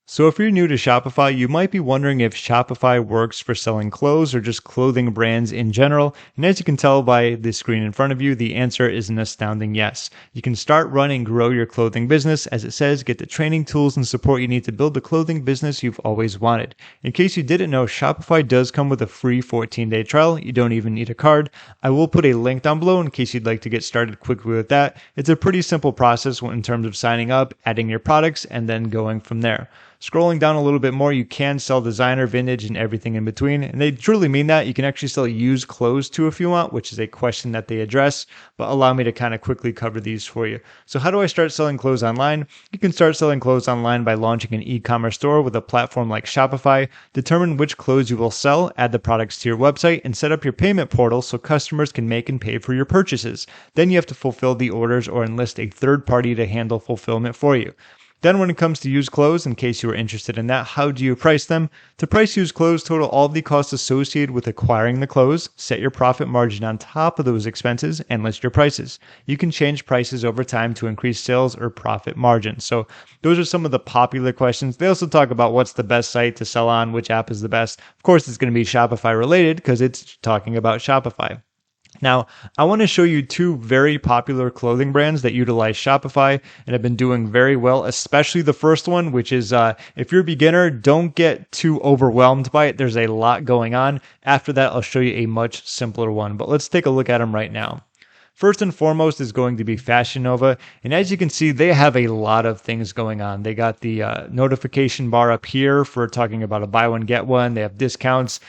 So if you're new to Shopify, you might be wondering if Shopify works for selling clothes or just clothing brands in general. And as you can tell by the screen in front of you, the answer is an astounding yes. You can start, run, and grow your clothing business. As it says, get the training, tools, and support you need to build the clothing business you've always wanted. In case you didn't know, Shopify does come with a free 14-day trial. You don't even need a card. I will put a link down below in case you'd like to get started quickly with that. It's a pretty simple process in terms of signing up, adding your products, and then going from there. Scrolling down a little bit more, you can sell designer, vintage, and everything in between. And they truly mean that. You can actually sell used clothes too if you want, which is a question that they address. But allow me to kind of quickly cover these for you. So how do I start selling clothes online? You can start selling clothes online by launching an e-commerce store with a platform like Shopify. Determine which clothes you will sell, add the products to your website, and set up your payment portal so customers can make and pay for your purchases. Then you have to fulfill the orders or enlist a third party to handle fulfillment for you. Then when it comes to used clothes, in case you were interested in that, how do you price them? To price used clothes, total all of the costs associated with acquiring the clothes, set your profit margin on top of those expenses, and list your prices. You can change prices over time to increase sales or profit margin. So those are some of the popular questions. They also talk about what's the best site to sell on, which app is the best. Of course, it's going to be Shopify related because it's talking about Shopify. Now, I want to show you two very popular clothing brands that utilize Shopify and have been doing very well, especially the first one, which is if you're a beginner, don't get too overwhelmed by it. There's a lot going on. After that, I'll show you a much simpler one, but let's take a look at them right now. First and foremost is going to be Fashion Nova. And as you can see, they have a lot of things going on. They got the notification bar up here for talking about a buy one, get one. They have discounts.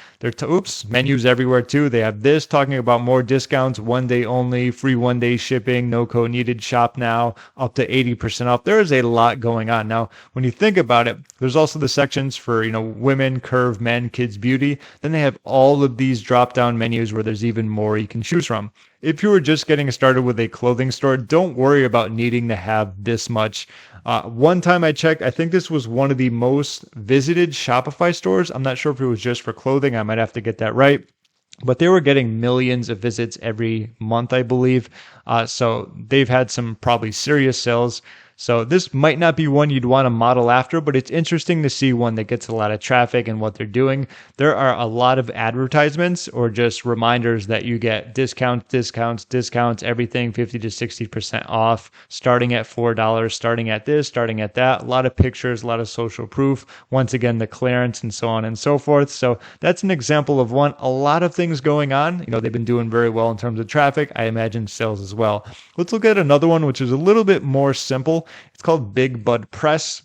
Menus everywhere too. They have this talking about more discounts, 1 day only, free 1 day shipping, no code needed, shop now, up to 80% off. There is a lot going on. Now, when you think about it, there's also the sections for, women, curve, men, kids, beauty. Then they have all of these drop down menus where there's even more you can choose from. If you were just getting started with a clothing store, don't worry about needing to have this much. One time I checked, I think this was one of the most visited Shopify stores. I'm not sure if it was just for clothing. I might have to get that right. But they were getting millions of visits every month, I believe. So they've had some probably serious sales. So this might not be one you'd want to model after, but it's interesting to see one that gets a lot of traffic and what they're doing. There are a lot of advertisements or just reminders that you get discounts, everything 50 to 60% off, starting at $4, starting at this, starting at that. A lot of pictures, a lot of social proof. Once again, the clearance and so on and so forth. So that's an example of one. A lot of things going on. They've been doing very well in terms of traffic. I imagine sales as well. Let's look at another one, which is a little bit more simple. It's called Big Bud Press.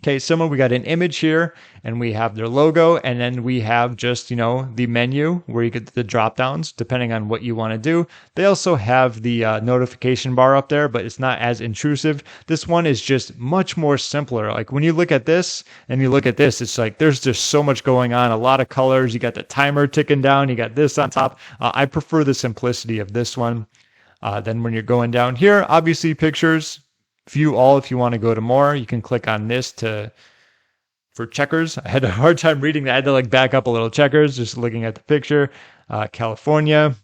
Okay, similar, we got an image here and we have their logo, and then we have just, the menu where you get the drop downs depending on what you want to do. They also have the notification bar up there, but it's not as intrusive. This one is just much more simpler. Like when you look at this and you look at this, it's like there's just so much going on, a lot of colors. You got the timer ticking down, you got this on top. I prefer the simplicity of this one. Then when you're going down here, obviously pictures. View all if you want to go to more. You can click on this for checkers. I had a hard time reading that. I had to back up a little. Checkers, just looking at the picture. California.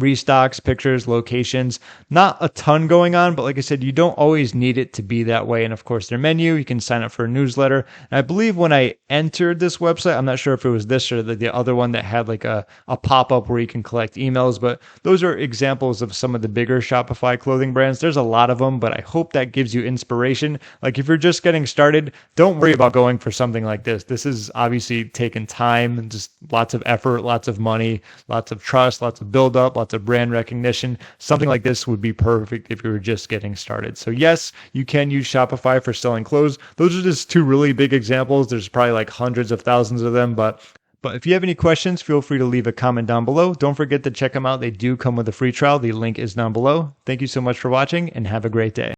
Restocks, pictures, locations, not a ton going on, but like I said, you don't always need it to be that way. And of course, their menu, you can sign up for a newsletter. And I believe when I entered this website, I'm not sure if it was this or the other one that had a pop-up where you can collect emails, but those are examples of some of the bigger Shopify clothing brands. There's a lot of them, but I hope that gives you inspiration. Like if you're just getting started, don't worry about going for something like this. This is obviously taking time, just lots of effort, lots of money, lots of trust, lots of build up, lots of brand recognition. Something like this would be perfect if you were just getting started. So yes, you can use Shopify for selling clothes. Those are just two really big examples. There's probably hundreds of thousands of them, but if you have any questions, feel free to leave a comment down below. Don't forget to check them out. They do come with a free trial. The link is down below. Thank you so much for watching and have a great day.